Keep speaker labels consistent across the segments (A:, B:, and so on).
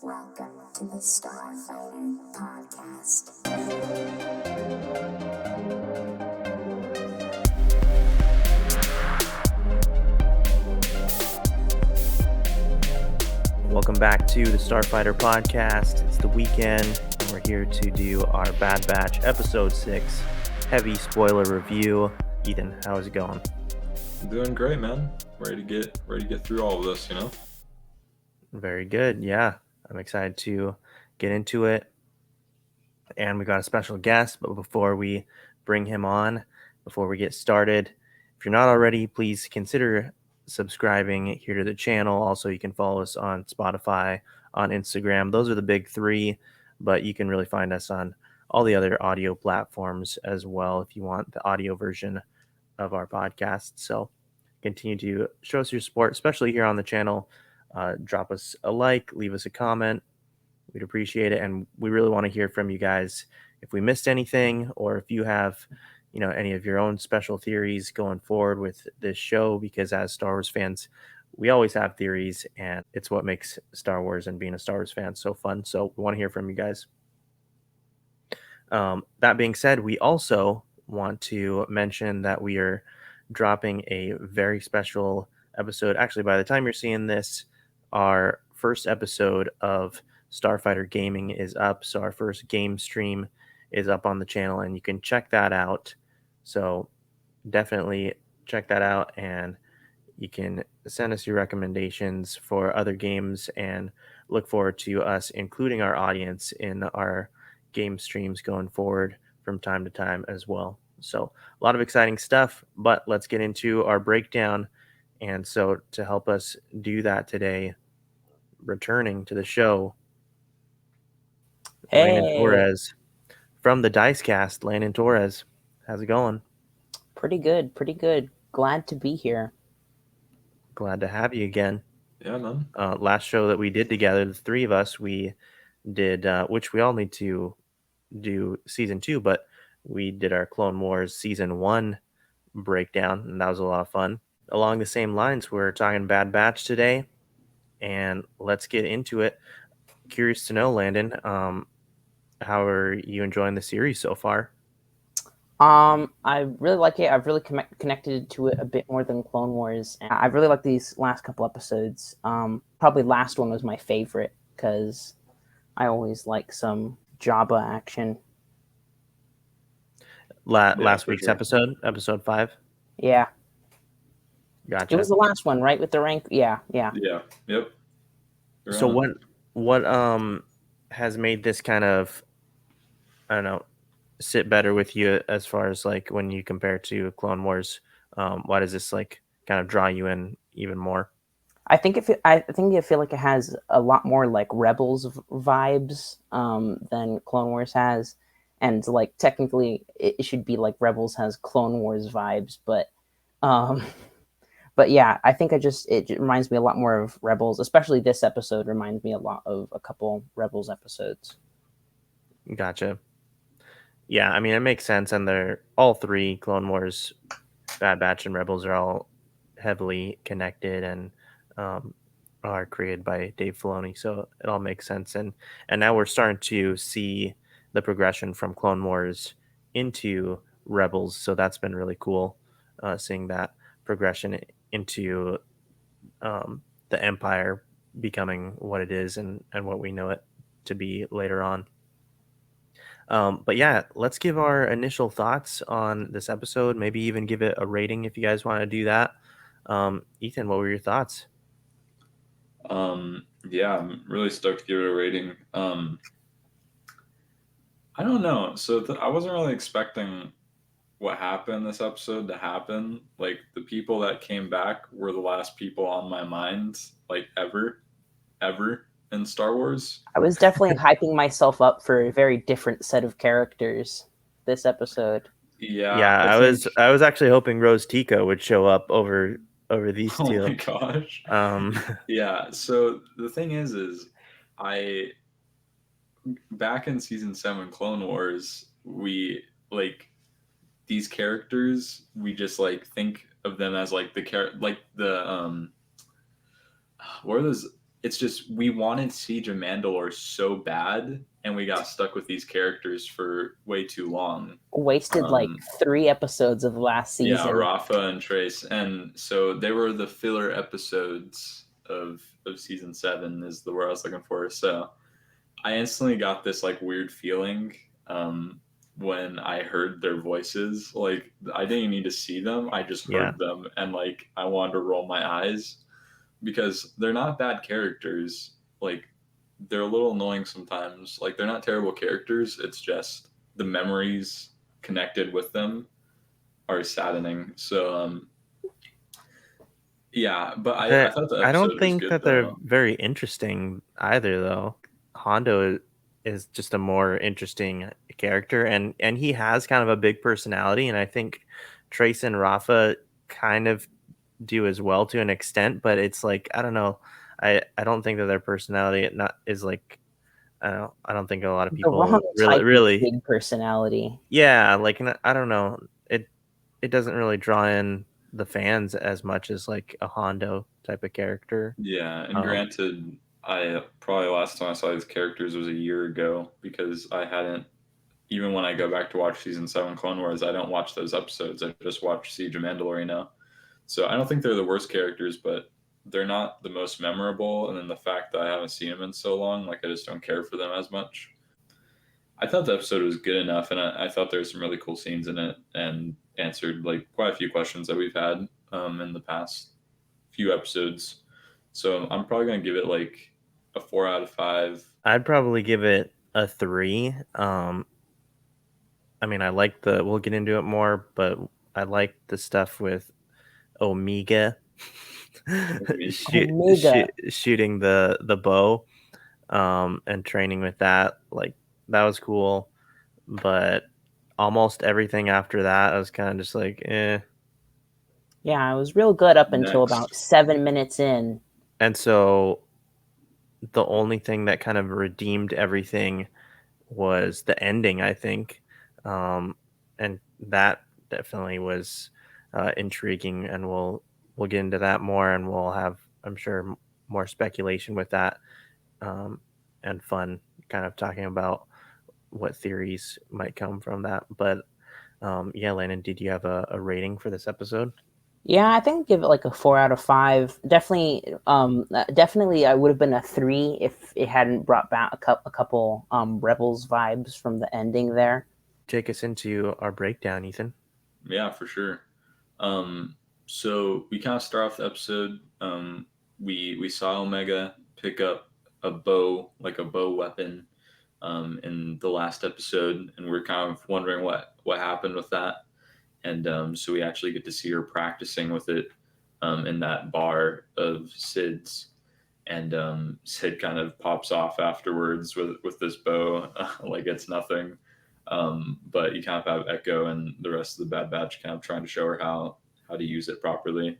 A: Welcome to the Starfighter Podcast.
B: Welcome back to the Starfighter Podcast. It's the weekend, and we're here to do our Bad Batch Episode 6 heavy spoiler review. Ethan, how is it going?
C: I'm doing great, man. Ready to get through all of this, you know?
B: Very good, yeah. I'm excited to get into it. And we got a special guest, but before we bring him on, before we get started, if you're not already, please consider subscribing here to the channel. Also, you can follow us on Spotify, on Instagram. Those are the big three, but you can really find us on all the other audio platforms as well if you want the audio version of our podcast. So continue to show us your support, especially here on the channel. Drop us a like, leave us a comment. We'd appreciate it, and we really want to hear from you guys. If we missed anything, or if you have any of your own special theories going forward with this show, because as Star Wars fans, we always have theories, and it's what makes Star Wars and being a Star Wars fan so fun. So we want to hear from you guys. That being said, we also want to mention that we are dropping a very special episode. Actually, by the time you're seeing this, our first episode of Starfighter Gaming is up. So our first game stream is up on the channel, and you can check that out. So definitely check that out, and you can send us your recommendations for other games, and look forward to us including our audience in our game streams going forward from time to time as well. So a lot of exciting stuff, but let's get into our breakdown. And so to help us do that today, returning to the show, Landon Torres from the Dice Cast. Landon Torres, how's it going?
D: Pretty good. Glad to be here.
B: Glad to have you again.
C: Yeah, man.
B: Last show that we did together, the three of us, we did, which we all need to do season 2, but we did our Clone Wars season 1 breakdown, and that was a lot of fun. Along the same lines, we're talking Bad Batch today, and let's get into it. Curious to know, Landon, how are you enjoying the series so far?
D: I really like it. I've really connected to it a bit more than Clone Wars. And I really like these last couple episodes. Probably last one was my favorite because I always like some Jabba action.
B: Last week's episode 5.
D: Yeah,
B: Gotcha.
D: it was the last one, right? With the rank. Yeah.
C: Yep.
B: So what has made this kind of, I don't know, sit better with you as far as like when you compare to Clone Wars? Why does this like kind of draw you in even more?
D: I think I feel like it has a lot more like Rebels vibes than Clone Wars has, and like technically it should be like Rebels has Clone Wars vibes, but yeah, I think it reminds me a lot more of Rebels. Especially this episode reminds me a lot of a couple Rebels episodes.
B: Gotcha. Yeah, I mean it makes sense, and they're all three, Clone Wars, Bad Batch, and Rebels, are all heavily connected and are created by Dave Filoni, so it all makes sense. And now we're starting to see the progression from Clone Wars into Rebels, so that's been really cool, seeing that progression into the Empire becoming what it is and what we know it to be later on. But yeah, let's give our initial thoughts on this episode, maybe even give it a rating if you guys want to do that. Ethan, what were your thoughts?
C: Yeah, I'm really stoked to give it a rating. I don't know. So I wasn't really expecting what happened this episode to happen. Like the people that came back were the last people on my mind, like ever in Star Wars.
D: I was definitely hyping myself up for a very different set of characters this episode.
B: Yeah, I was actually hoping Rose Tico would show up over these two.
C: Oh my gosh. Yeah. So the thing is I back in season 7 Clone Wars, we like these characters, we just like think of them as like the what are those it's just we wanted Siege of Mandalore so bad, and we got stuck with these characters for way too long.
D: Wasted like 3 episodes of the last
C: Yeah,
D: season.
C: Rafa and Trace, and so they were the filler episodes of season 7 is the word I was looking for. So I instantly got this like weird feeling when I heard their voices. Like I didn't even need to see them; I just heard them, and like I wanted to roll my eyes because they're not bad characters. Like they're a little annoying sometimes. Like they're not terrible characters. It's just the memories connected with them are saddening. So yeah, but I thought the
B: I don't
C: episode was
B: think
C: good
B: that they're
C: though.
B: very interesting either, though. Hondo is just a more interesting character, and he has kind of a big personality, and I think Trace and Rafa kind of do as well to an extent, but it's like I don't know. I don't think that their personality is like I don't think a lot of
D: The wrong
B: people
D: type of
B: really
D: big personality.
B: yeah, like I don't know. It doesn't really draw in the fans as much as like a Hondo type of character.
C: Yeah, and granted, I probably last time I saw these characters was a year ago because I hadn't. Even when I go back to watch season 7 Clone Wars, I don't watch those episodes. I just watch Siege of Mandalore now. So I don't think they're the worst characters, but they're not the most memorable. And then the fact that I haven't seen them in so long, like I just don't care for them as much. I thought the episode was good enough, and I thought there were some really cool scenes in it, and answered like quite a few questions that we've had in the past few episodes. So I'm probably gonna give it like a 4 out of 5.
B: I'd probably give it a 3. I mean, I like we'll get into it more, but I like the stuff with Omega,
D: Omega.
B: shooting the bow, and training with that. Like that was cool, but almost everything after that, I was kind of just like, eh.
D: Yeah, it was real good up until
C: Next.
D: about 7 minutes in.
B: And so the only thing that kind of redeemed everything was the ending, I think. And that definitely was intriguing, and we'll get into that more, and we'll have, I'm sure, more speculation with that, and fun kind of talking about what theories might come from that. But yeah, Landon, did you have a rating for this episode?
D: Yeah, I think I'd give it like a 4 out of 5. Definitely, I would have been a 3 if it hadn't brought back a couple Rebels vibes from the ending there.
B: Take us into our breakdown, Ethan.
C: Yeah, for sure. So we kind of start off the episode. We saw Omega pick up a bow, like a bow weapon, in the last episode, and we're kind of wondering what happened with that. And so we actually get to see her practicing with it in that bar of Sid's. And Sid kind of pops off afterwards with this bow, like it's nothing. But you kind of have Echo and the rest of the Bad Batch kind of trying to show her how to use it properly.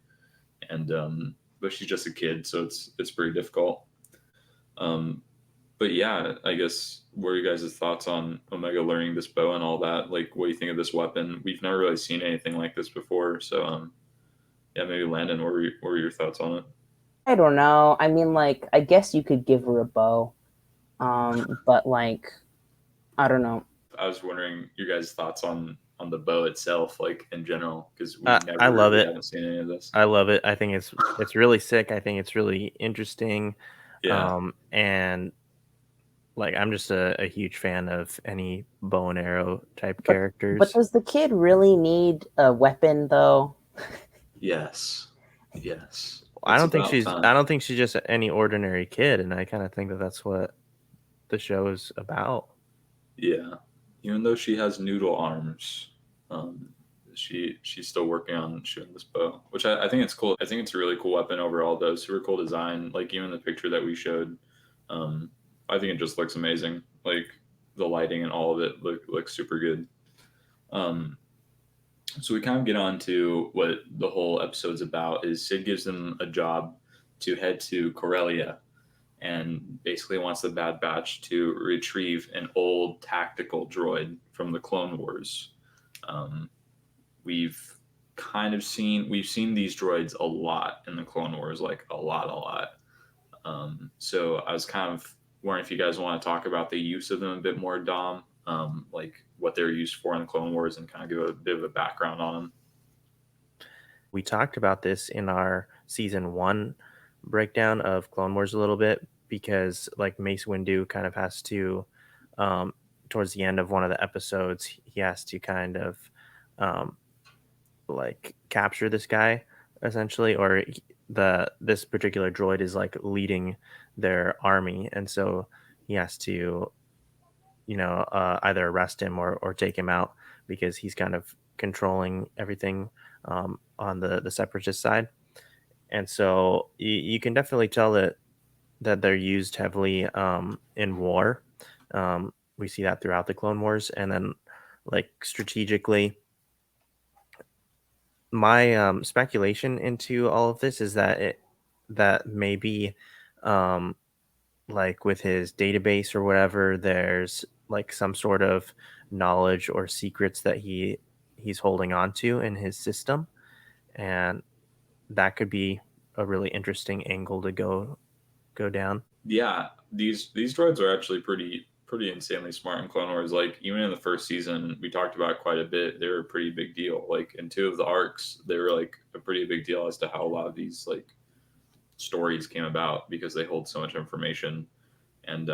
C: And but she's just a kid, so it's pretty difficult. But yeah, I guess what are you guys' thoughts on Omega learning this bow and all that? Like, what do you think of this weapon? We've never really seen anything like this before, so yeah, maybe Landon, what were your thoughts on it?
D: I don't know. I mean, like, I guess you could give her a bow, but like, I don't know.
C: I was wondering your guys' thoughts on the bow itself, like in general, because
B: I love
C: we
B: it.
C: haven't seen any of this.
B: I love it. I think it's really sick. I think it's really interesting.
C: Yeah.
B: And like I'm just a huge fan of any bow and arrow type characters.
D: But does the kid really need a weapon though?
C: Yes. Yes.
B: I don't think she's just any ordinary kid, and I kind of think that that's what the show is about.
C: Yeah. Even though she has noodle arms, she's still working on shooting this bow, which I think it's cool. I think it's a really cool weapon overall, though. Super cool design. Like even the picture that we showed, I think it just looks amazing. Like the lighting and all of it looks super good. So we kind of get on to what the whole episode's about. Is Sid gives them a job to head to Corellia, and basically wants the Bad Batch to retrieve an old tactical droid from the Clone Wars. We've seen these droids a lot in the Clone Wars, like a lot. So I was kind of wondering if you guys want to talk about the use of them a bit more, Dom, like what they're used for in the Clone Wars, and kind of give a bit of a background on them.
B: We talked about this in our season 1 breakdown of Clone Wars a little bit, because like Mace Windu kind of has to, towards the end of one of the episodes, he has to kind of um, like capture this guy essentially, or this particular droid is like leading their army, and so he has to either arrest him or take him out, because he's kind of controlling everything on the separatist side. And so you can definitely tell that they're used heavily in war. We see that throughout the Clone Wars, and then like strategically, my speculation into all of this is that maybe um, like with his database or whatever, there's like some sort of knowledge or secrets that he's holding on to in his system, and that could be a really interesting angle to go down.
C: Yeah, these droids are actually pretty insanely smart in Clone Wars. Like even in the first season, we talked about it quite a bit. They were a pretty big deal. Like in 2 of the arcs, they were like a pretty big deal as to how a lot of these like stories came about, because they hold so much information. And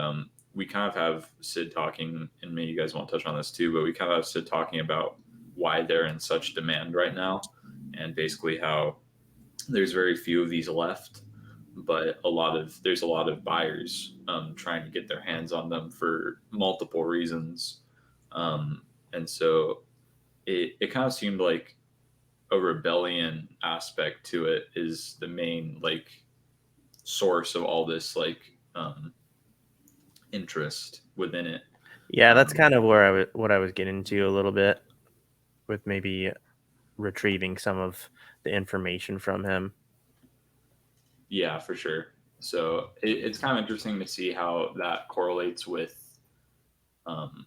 C: we kind of have Sid talking, and maybe you guys want to touch on this too, but we kind of have Sid talking about why they're in such demand right now, and basically how there's very few of these left, but there's a lot of buyers trying to get their hands on them for multiple reasons, and so it kind of seemed like a rebellion aspect to it is the main like source of all this like interest within it.
B: Yeah, that's kind of what I was getting to a little bit, with maybe retrieving some of the information from him.
C: Yeah, for sure. So it's kind of interesting to see how that correlates with um,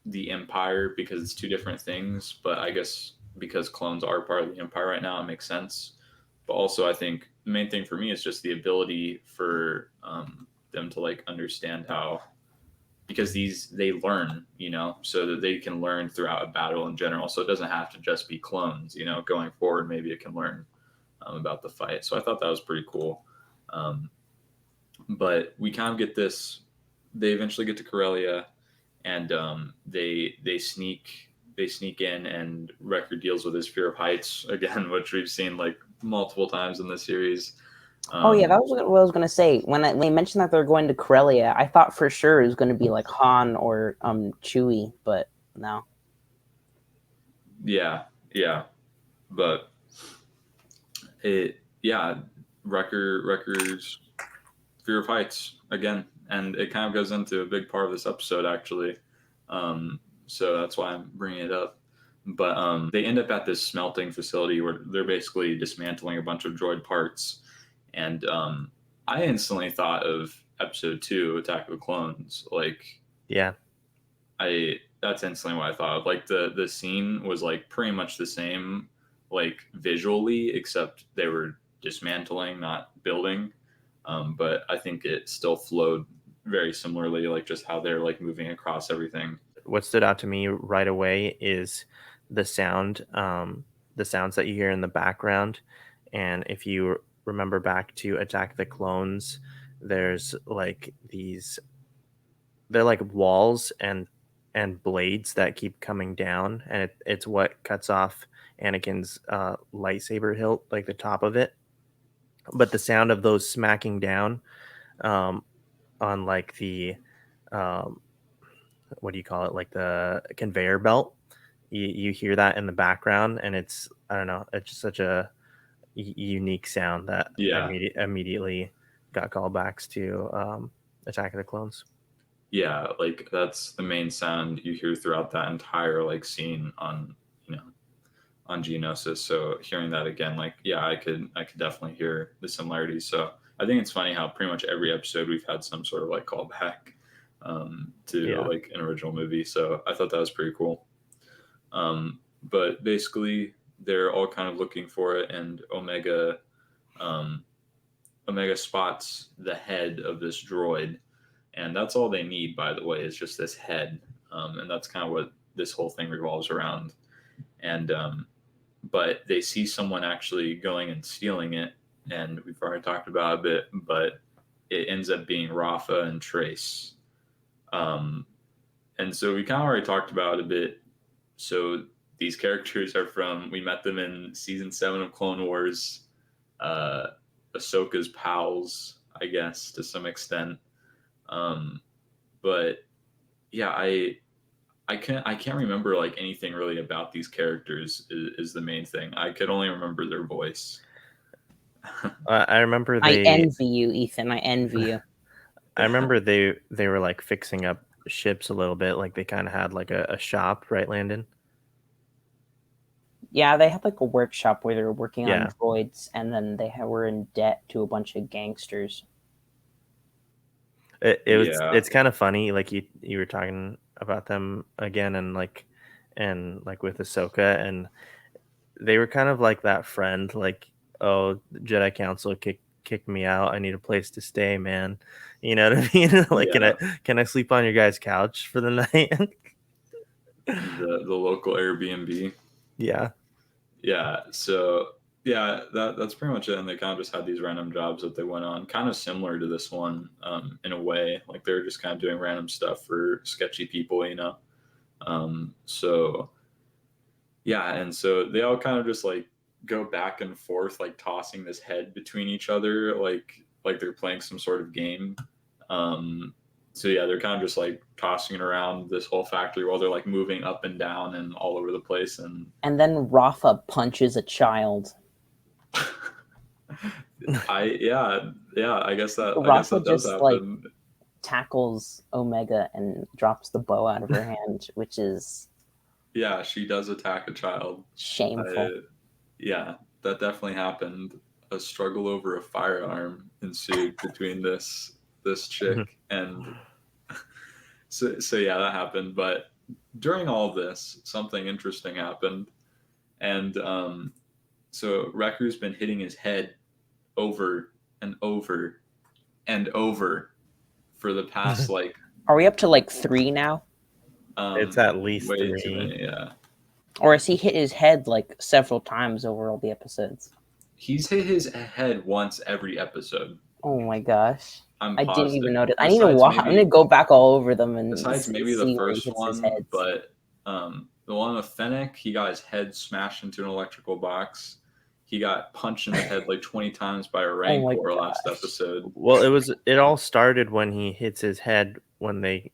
C: the Empire, because it's 2 different things. But I guess because clones are part of the Empire right now, it makes sense. But also, I think the main thing for me is just the ability for them to like understand how, because they learn, so that they can learn throughout a battle in general. So it doesn't have to just be clones, going forward, maybe it can learn about the fight. So I thought that was pretty cool. Um, but we kind of get this. They eventually get to Corellia, and they sneak in, and Wrecker deals with his fear of heights again, which we've seen like multiple times in the series.
D: Oh yeah, that was what I was gonna say. When they mentioned that they're going to Corellia, I thought for sure it was going to be like Han or Chewie, but no.
C: Yeah, yeah, but yeah, Wrecker's fear of heights again, and it kind of goes into a big part of this episode actually. So that's why I'm bringing it up. But they end up at this smelting facility where they're basically dismantling a bunch of droid parts, and I instantly thought of Episode 2, Attack of the Clones. Like,
B: Yeah,
C: that's instantly what I thought of. Like the scene was like pretty much the same, like visually, except they were dismantling, not building. But I think it still flowed very similarly, like just how they're like moving across everything.
B: what stood out to me right away is the sounds that you hear in the background. And if you remember back to Attack of the Clones, there's like they're like walls and blades that keep coming down, and it's what cuts off Anakin's lightsaber hilt, like the top of it. But the sound of those smacking down um, on like the um, what do you call it, like the conveyor belt, you hear that in the background, and it's, I don't know, it's just such a unique sound that
C: Yeah,
B: immediately got callbacks to Attack of the Clones.
C: yeah, like that's the main sound you hear throughout that entire like scene on you know on Geonosis. So hearing that again, like yeah, I could definitely hear the similarities. So I think it's funny how pretty much every episode we've had some sort of like callback to
B: Yeah.
C: like an original movie. So I thought that was pretty cool. But basically, they're all kind of looking for it, and Omega um, Omega spots the head of this droid, and that's all they need, by the way, is just this head, and that's kind of what this whole thing revolves around. And but they see someone actually going and stealing it, and we've already talked about it a bit, but it ends up being Rafa and Trace. And so we kind of already talked about it a bit. So these characters are from, we met them in season 7 of Clone Wars, Ahsoka's pals, I guess, to some extent. But yeah, I can't remember like anything really about these characters is the main thing. I could only remember their voice.
B: I remember
D: I
B: they.
D: envy you, Ethan. I envy you.
B: I remember they were like fixing up ships a little bit. Like they kind of had like a shop, right, Landon?
D: Yeah, they had like a workshop where they were working
B: Yeah.
D: on droids, and then were in debt to a bunch of gangsters.
B: It's kind of funny. Like you were talking about them again, and like with Ahsoka, and they were kind of like that friend. Like, oh, the Jedi Council kicked me out. I need a place to stay, man. You know what I mean? Like,
C: Yeah.
B: can I sleep on your guys' couch for the night?
C: the local Airbnb.
B: Yeah.
C: Yeah. So yeah, that's pretty much it. And they kind of just had these random jobs that they went on, kind of similar to this one, in a way. Like they're just kind of doing random stuff for sketchy people, you know. So yeah, and so they all kind of just like go back and forth, like tossing this head between each other, like they're playing some sort of game. So yeah, they're kind of just like tossing it around this whole factory while they're like moving up and down and all over the place. And
D: then Rafa punches a child.
C: I guess that
D: Rafa
C: does
D: just
C: happen.
D: like tackles Omega and drops the bow out of her hand, which is
C: Yeah, she does attack a child.
D: shameful.
C: Yeah, that definitely happened. A struggle over a firearm ensued between this chick and so yeah, that happened. But during all this, something interesting happened, and so Wrecker's been hitting his head over and over and over for the past like
D: Are we up to like 3 now?
B: It's at least
C: way
B: 3.
C: too many. Yeah,
D: Or has he hit his head like several times over all the episodes?
C: he's hit his head once every episode.
D: Oh my gosh.
C: I'm
D: I didn't
C: positive.
D: even notice. I need to
C: Besides
D: watch. I'm
C: maybe-
D: gonna go back all over them and
C: Besides maybe
D: see
C: the
D: where he
C: first
D: hits his
C: one,
D: heads.
C: but the one with Fennec, he got his head smashed into an electrical box. He got punched in the head like 20 times by a Rancor last episode.
B: Well, it all started when he hits his head when they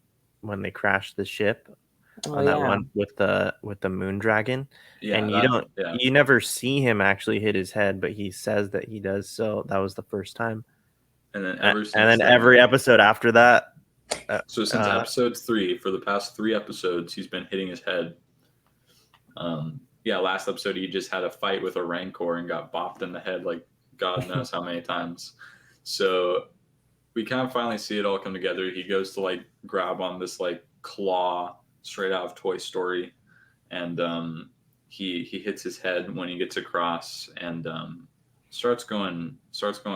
B: crashed the ship on that one with the moon dragon.
C: Yeah,
B: and you never see him actually hit his head, but he says that he does. So that was the first time.
C: And then
B: every episode after that.
C: So since episode 3, for the past 3 episodes, he's been hitting his head. Yeah, last episode he just had a fight with a Rancor and got bopped in the head like God knows how many times. So we kind of finally see it all come together. He goes to like grab on this like claw straight out of Toy Story, and he hits his head when he gets across, and starts going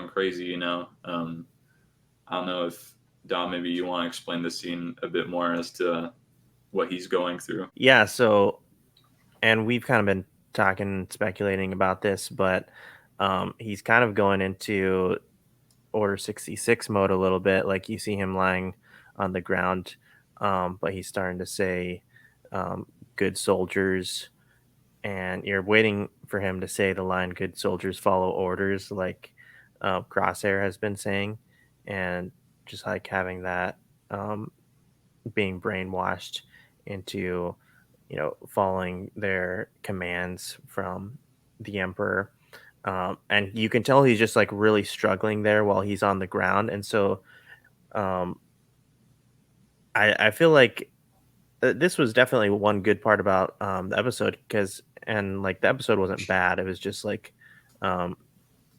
C: crazy. You know, I don't know if Dom, maybe you want to explain the scene a bit more as to what he's going through.
B: Yeah. So, and we've kind of been talking, speculating about this, but he's kind of going into Order 66 mode a little bit. Like you see him lying on the ground, but he's starting to say good soldiers, and you're waiting for him to say the line good soldiers follow orders, like Crosshair has been saying, and just like having that being brainwashed into following their commands from the Emperor. And you can tell he's just like really struggling there while he's on the ground. And so I feel like this was definitely one good part about the episode, and like the episode wasn't bad. It was just like, I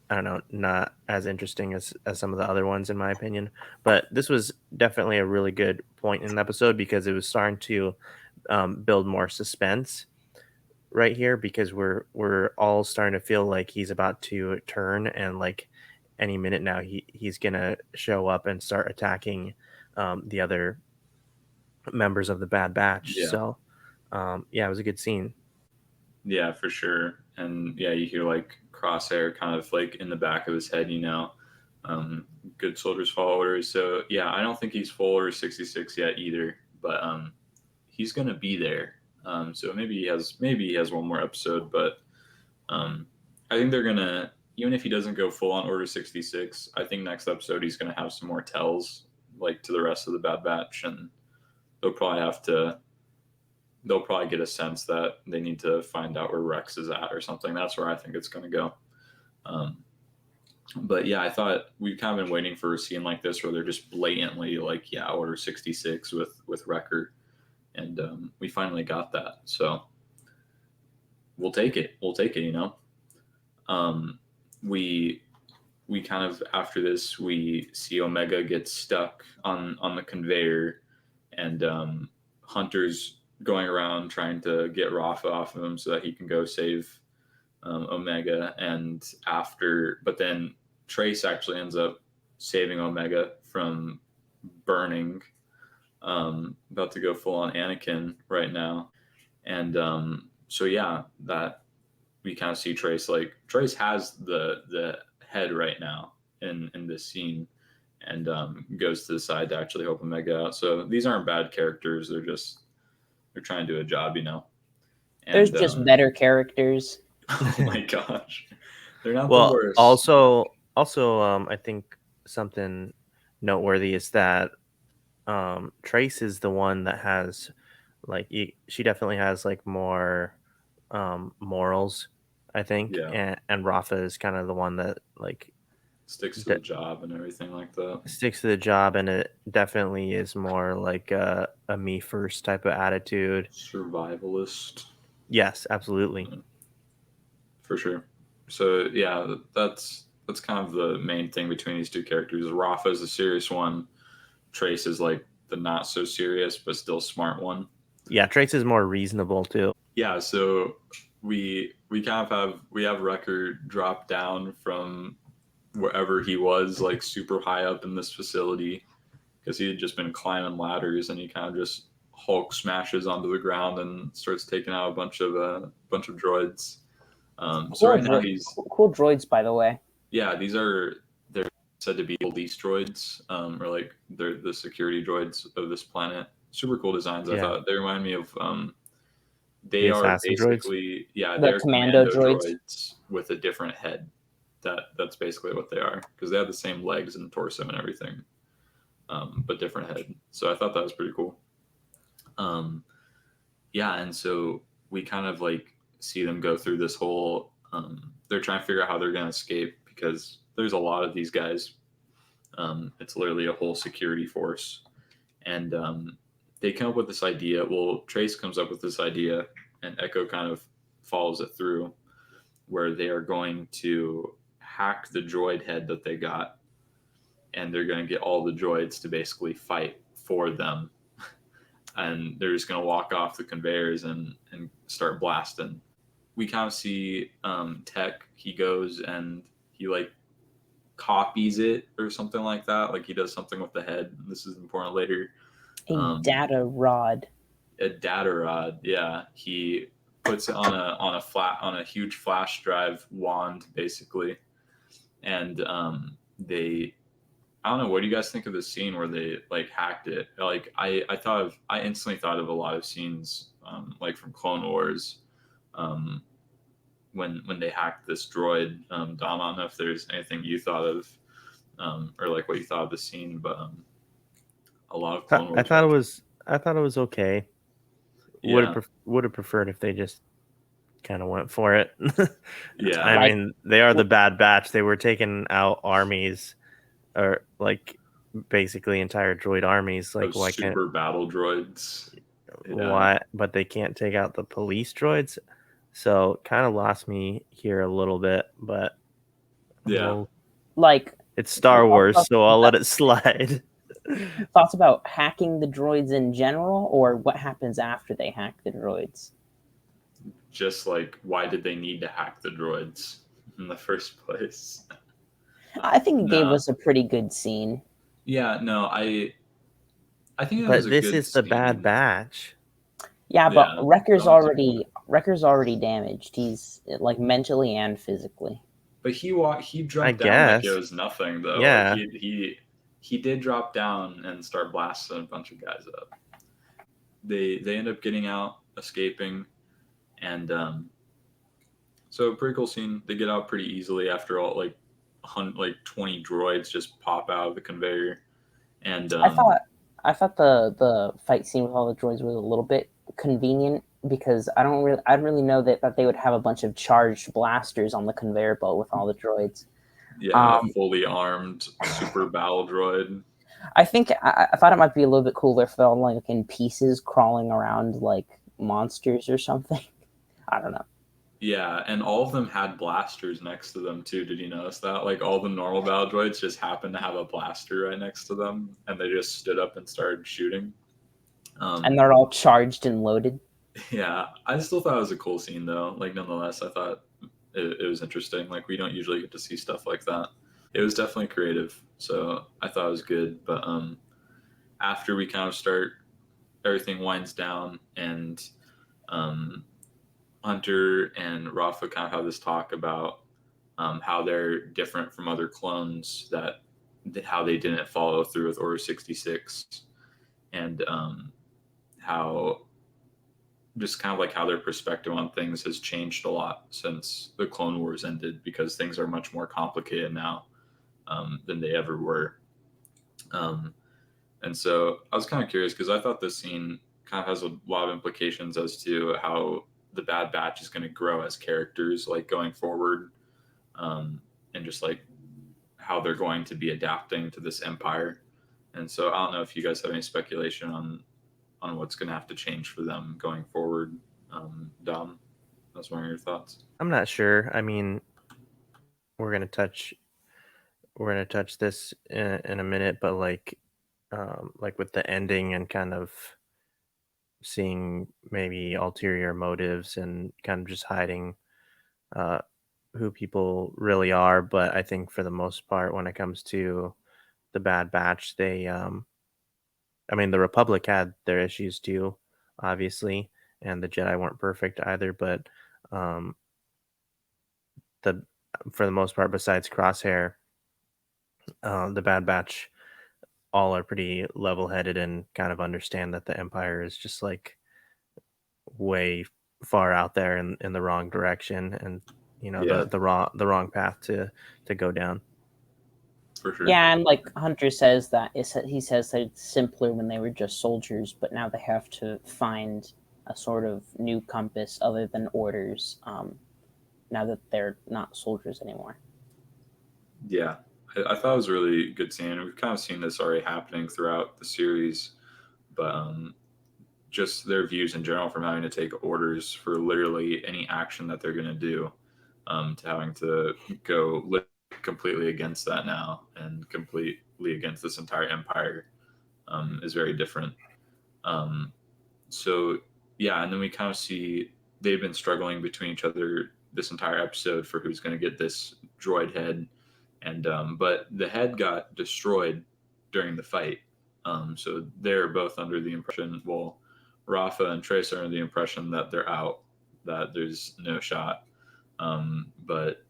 B: don't know, not as interesting as some of the other ones in my opinion. But this was definitely a really good point in the episode because it was starting to build more suspense right here, because we're all starting to feel like he's about to turn, and like any minute now he's gonna show up and start attacking the other members of the Bad Batch.
C: Yeah.
B: So it was a good scene.
C: Yeah, for sure. And yeah, you hear like Crosshair kind of like in the back of his head, good soldiers follow orders. So yeah, I don't think he's full Order 66 yet either, but he's gonna be there. So maybe he has one more episode, but I think they're gonna, even if he doesn't go full on Order 66, I think next episode he's gonna have some more tells like to the rest of the Bad Batch, and they'll probably get a sense that they need to find out where Rex is at or something. That's where I think it's going to go. But yeah, I thought we've kind of been waiting for a scene like this where they're just blatantly like, yeah, Order 66 with Wrecker, and we finally got that. So we'll take it. We kind of, after this, we see Omega get stuck on the conveyor, and Hunter's going around trying to get Rafa off of him so that he can go save Omega. But then Trace actually ends up saving Omega from burning. About to go full on Anakin right now. And that we kind of see Trace, like Trace has the head right now in this scene, and goes to the side to actually help Omega out. So these aren't bad characters. They're trying to do a job, And,
D: There's just better characters.
C: Oh my gosh, they're not
B: Well,
C: the worst.
B: also, I think something noteworthy is that Trace is the one that has, like, she definitely has like more morals, I think,
C: Yeah.
B: and Rafa is kind of the one that like
C: sticks to the job and everything like that.
B: Sticks to the job, and it definitely is more like a me first type of attitude.
C: Survivalist.
B: Yes, absolutely.
C: For sure. So yeah, that's kind of the main thing between these two characters. Rafa is the serious one. Trace is like the not so serious but still smart one.
B: Yeah, Trace is more reasonable too.
C: Yeah, so we kind of have Wrecker drop down from wherever he was, like super high up in this facility, because he had just been climbing ladders, and he kind of just Hulk smashes onto the ground and starts taking out a bunch of droids. So right now he's
D: cool droids, by the way.
C: Yeah, they're said to be police droids, or like they're the security droids of this planet. Super cool designs. I thought they remind me of they are basically droids. They're commando droids with a different head. That's basically what they are, because they have the same legs and torso and everything, but different head. So I thought that was pretty cool. And so we kind of like see them go through this whole. They're trying to figure out how they're going to escape, because there's a lot of these guys. It's literally a whole security force, and they come up with this idea. Well, Trace comes up with this idea, and Echo kind of follows it through, where they are going to hack the droid head that they got, and they're going to get all the droids to basically fight for them, and they're just going to walk off the conveyors and start blasting. We kind of see Tech. He goes and he like copies it or something like that. Like he does something with the head. This is important later.
D: A data rod.
C: A data rod. Yeah, he puts it on a huge flash drive wand, basically, and I don't know. What do you guys think of the scene where they like hacked it? Like I instantly thought of a lot of scenes like from Clone Wars, when they hacked this droid. Dom, I don't know if there's anything you thought of, or like what you thought of the scene, but a lot of Clone Wars.
B: I thought it was okay. Yeah. Would have preferred if they just kind of went for it.
C: Yeah,
B: I mean, they are the Bad Batch. They were taking out armies, or like basically entire droid armies. Like why can't
C: super battle droids?
B: Why? But they can't take out the police droids. So kind of lost me here a little bit, but it's Star Wars, so I'll let it slide.
D: Thoughts about hacking the droids in general, or what happens after they hack the droids?
C: Just like, why did they need to hack the droids in the first place?
D: I think it gave
C: No.
D: us a pretty good scene.
C: Yeah, no, I think it was
B: But
C: a
B: this
C: good
B: is the Bad
C: scene.
B: Batch.
D: Yeah, but
C: Yeah,
D: Wrecker's
C: that was cool.
D: already damaged. He's like mentally and physically.
C: But he
B: I
C: jumped down like it
B: guess.
C: was nothing though. Like
B: Yeah.
C: he did drop down and start blasting a bunch of guys up. They end up getting out, escaping, and so pretty cool scene. They get out pretty easily after all like 20 droids just pop out of the conveyor, and
D: I thought the fight scene with all the droids was a little bit convenient because I didn't really know that they would have a bunch of charged blasters on the conveyor belt with all the droids.
C: yeah, fully armed super battle droid.
D: I think I thought it might be a little bit cooler if they're all like in pieces crawling around like monsters or something. I don't know.
C: Yeah, and all of them had blasters next to them too. Did you notice that? Like all the normal battle droids just happened to have a blaster right next to them, and they just stood up and started shooting.
D: And they're all charged and loaded.
C: Yeah, I still thought it was a cool scene though. Like nonetheless, I thought it was interesting. Like we don't usually get to see stuff like that. It was definitely creative, so I thought it was good. But after we kind of start, everything winds down, and um, Hunter and Rafa kind of have this talk about how they're different from other clones, that how they didn't follow through with Order 66, and how just kind of like how their perspective on things has changed a lot since the Clone Wars ended, because things are much more complicated now than they ever were. Um, and so I was kind of curious because I thought this scene kind of has a lot of implications as to how the Bad Batch is going to grow as characters, like going forward, and just like how they're going to be adapting to this empire. And so I don't know if you guys have any speculation on what's going to have to change for them going forward. Dom, that's one of your thoughts.
B: I'm not sure. I mean, we're gonna touch this in a minute, but like with the ending and kind of seeing maybe ulterior motives and kind of just hiding uh, who people really are. But I think for the most part, when it comes to the Bad Batch, I mean, the Republic had their issues too, obviously, and the Jedi weren't perfect either. But um, the for the most part, besides Crosshair, the Bad Batch all are pretty level-headed and kind of understand that the Empire is just like way far out there in the wrong direction, and
C: Yeah,
B: the wrong path to go down.
C: for sure.
D: Yeah, and like Hunter says he says that it's simpler when they were just soldiers, but now they have to find a sort of new compass other than orders. Now that they're not soldiers anymore.
C: Yeah, I thought it was a really good scene. We've kind of seen this already happening throughout the series, but just their views in general from having to take orders for literally any action that they're going to do, to having to go completely against that now and completely against this entire empire, is very different. Um, so yeah, and then we kind of see they've been struggling between each other this entire episode for who's going to get this droid head, and but the head got destroyed during the fight. So they're both under the impression, well, Rafa and Trace are under the impression that they're out, that there's no shot. But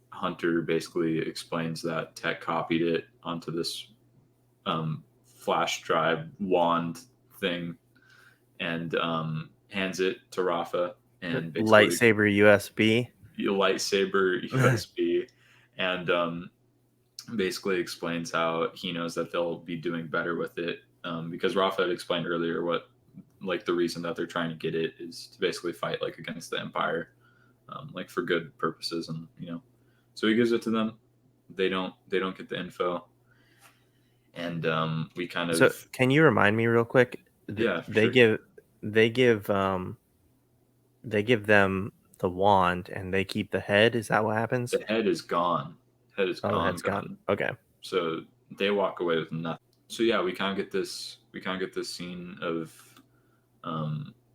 C: Hunter basically explains that Tech copied it onto this flash drive wand thing, and hands it to Rafa, and basically
B: Lightsaber USB.
C: lightsaber USB, and basically explains how he knows that they'll be doing better with it, because Rafa had explained earlier what, like, the reason that they're trying to get it is to basically fight like against the Empire, like for good purposes, and so he gives it to them. They don't get the info, and we kind of
B: So can you remind me real quick?
C: yeah, for
B: They
C: sure.
B: give they give they give them the wand and they keep the head. Is that what happens?
C: The head is gone. Head is
B: Oh, the
C: gone,
B: head's gone.
C: gone.
B: Okay.
C: So they walk away with nothing. So yeah, we kind of get this. We kind of get this scene of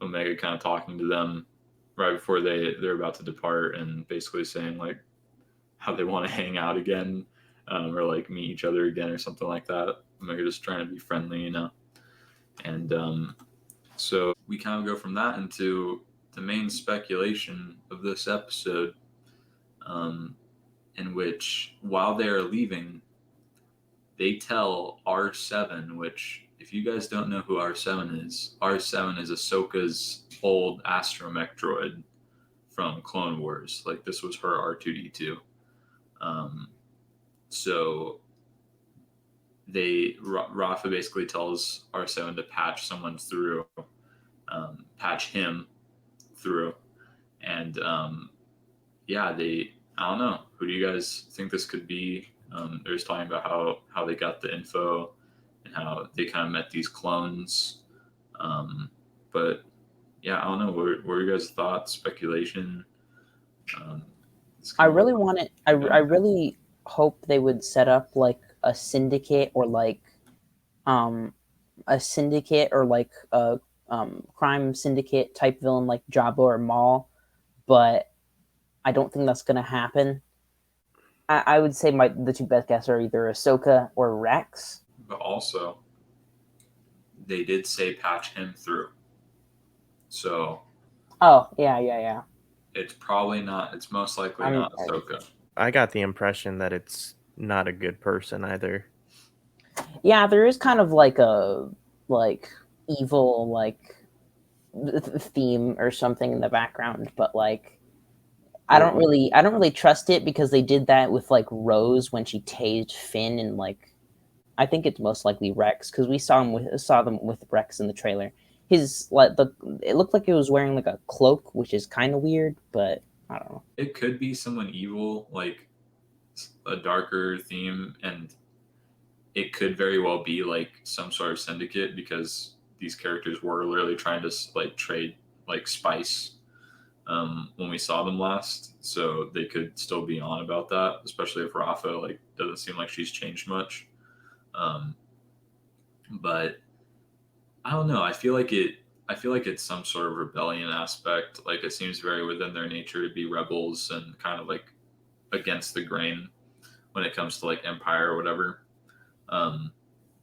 C: Omega kind of talking to them right before they're about to depart, and basically saying like how they want to hang out again or like meet each other again or something like that. Maybe just trying to be friendly, And so we kind of go from that into the main speculation of this episode, um, in which while they are leaving, they tell R7, which, if you guys don't know who R7 is Ahsoka's old astromech droid from Clone Wars. Like, this was her R2D2. Um, so Rafa basically tells R7 to patch him through, and yeah, I don't know. Who do you guys think this could be? They're just talking about how they got the info and how they kind of met these clones. But yeah, I don't know. What are your guys' thoughts, speculation?
D: I really want it. I really hope they would set up like a syndicate or like a syndicate or like a crime syndicate type villain like Jabba or Maul, but I don't think that's gonna happen. I would say the two best guesses are either Ahsoka or Rex.
C: But also, they did say patch him through. So.
D: Oh yeah.
C: It's probably not. It's most likely not Ahsoka.
B: I got the impression that it's not a good person either.
D: Yeah, there is kind of like a evil theme or something in the background, but like I don't really trust it because they did that with like Rose when she tased Finn, and like I think it's most likely Rex because we saw them with Rex in the trailer. His it looked like he was wearing like a cloak, which is kind of weird, but I don't know.
C: It could be someone evil, like a darker theme, and it could very well be like some sort of syndicate because these characters were literally trying to like trade like spice when we saw them last, so they could still be on about that, especially if Rafa like doesn't seem like she's changed much. But I don't know. I feel like it's some sort of rebellion aspect. Like, it seems very within their nature to be rebels and kind of like against the grain when it comes to like Empire or whatever.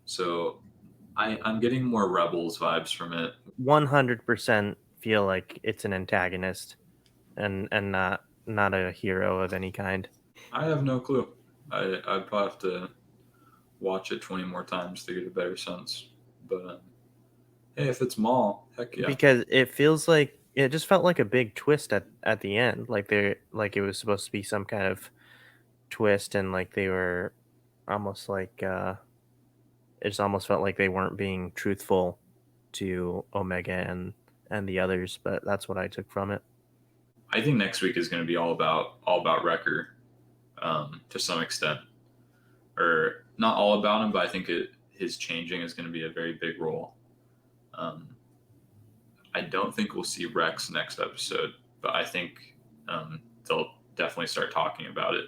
C: So I'm getting more rebels vibes from it.
B: 100% feel like it's an antagonist and not a hero of any kind.
C: I have no clue. I'd probably have to watch it 20 more times to get a better sense. But hey, if it's Maul, heck yeah.
B: Because it feels like it just felt like a big twist at the end. Like it was supposed to be some kind of twist, and like they were almost like it just almost felt like they weren't being truthful to Omega and the others. But that's what I took from it.
C: I think next week is going to be all about Wrecker, to some extent, or not all about him, but I think his changing is going to be a very big role. I don't think we'll see Rex next episode, but I think they'll definitely start talking about it.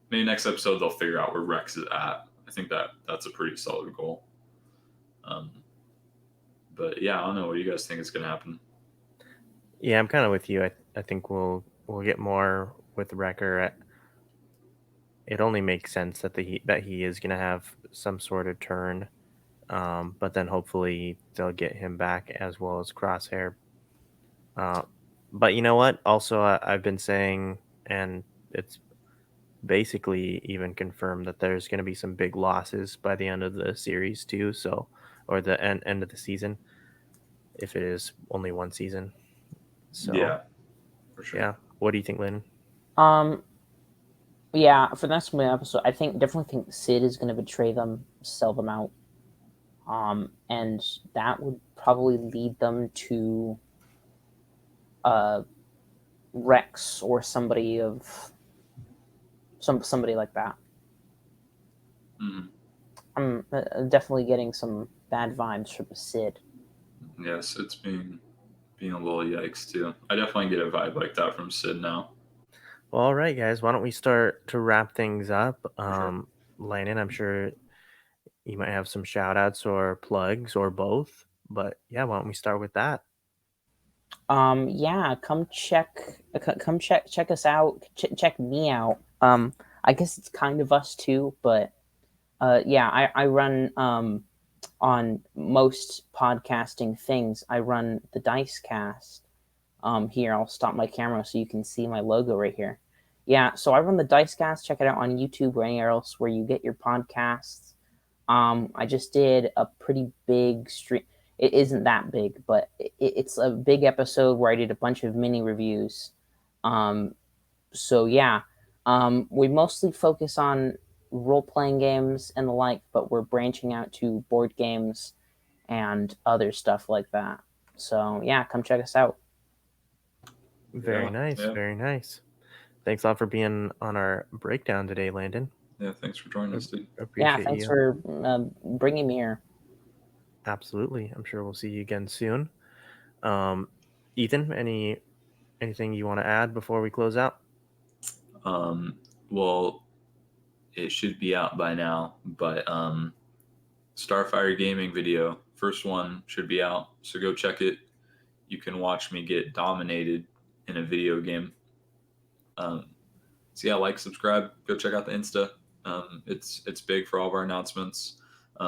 C: Maybe next episode they'll figure out where Rex is at. I think that's a pretty solid goal. But yeah, I don't know. What do you guys think is going to happen?
B: Yeah, I'm kind of with you. I think we'll get more with Wrecker. It only makes sense that he is going to have some sort of turn, but then hopefully they'll get him back as well as Crosshair. But you know what? Also, I've been saying, and it's basically even confirmed that there's going to be some big losses by the end of the series too. So, or the end of the season, if it is only one season. So
C: yeah, for sure.
B: Yeah. What do you think, Lynn?
D: Yeah, for the next episode, definitely think Sid is going to betray them, sell them out, and that would probably lead them to Rex or somebody like that.
C: Mm-hmm.
D: I'm definitely getting some bad vibes from Sid.
C: Yes, it's being a little yikes too. I definitely get a vibe like that from Sid now.
B: Well, all right, guys. Why don't we start to wrap things up?
C: Sure.
B: Landon, I'm sure you might have some shout outs or plugs or both. But yeah, why don't we start with that?
D: Yeah, come check us out. Check me out. I guess it's kind of us too, but yeah, I run on most podcasting things. I run the Dice Cast. Here, I'll stop my camera so you can see my logo right here. Yeah, so I run the Dice Cast. Check it out on YouTube or anywhere else where you get your podcasts. I just did a pretty big stream. It isn't that big, but it's a big episode where I did a bunch of mini reviews. So yeah, we mostly focus on role-playing games and the like, but we're branching out to board games and other stuff like that. So yeah, come check us out.
B: Very nice.
C: Yeah.
B: Very nice. Thanks a lot for being on our breakdown today, Landon.
C: Yeah, thanks for joining us, dude.
B: Appreciate
D: Yeah, thanks
B: you.
D: for bringing me here.
B: Absolutely. I'm sure we'll see you again soon. Ethan, anything you want to add before we close out?
C: Well, it should be out by now, but Starfire Gaming video, first one should be out, so go check it. You can watch me get dominated in a video game. So yeah, like, subscribe, go check out the Insta. It's big for all of our announcements.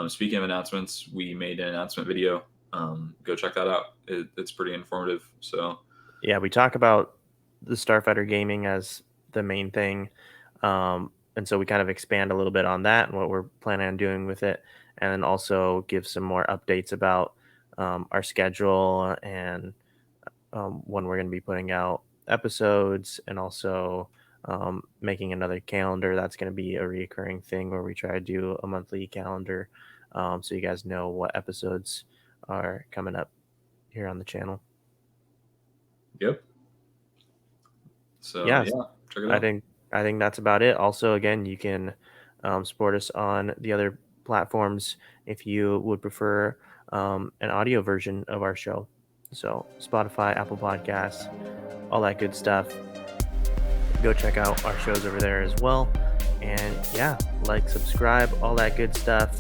C: Speaking of announcements, we made an announcement video. Go check that out. It's pretty informative. So
B: yeah, we talk about the Starfighter Gaming as the main thing, and so we kind of expand a little bit on that and what we're planning on doing with it, and then also give some more updates about our schedule and when we're going to be putting out episodes, and also making another calendar that's going to be a recurring thing where we try to do a monthly calendar, so you guys know what episodes are coming up here on the channel.
C: Yep. So
B: Yeah,
C: check it out.
B: I think that's about it. Also, again, you can support us on the other platforms if you would prefer an audio version of our show. So Spotify, Apple Podcasts, all that good stuff. Go check out our shows over there as well. And yeah, like, subscribe, all that good stuff.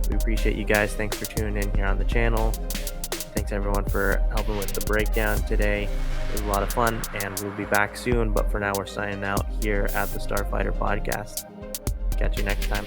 B: We appreciate you guys. Thanks for tuning in here on the channel. Thanks everyone for helping with the breakdown today. It was a lot of fun, and we'll be back soon. But for now, we're signing out here at the Starfighter Podcast. Catch you next time.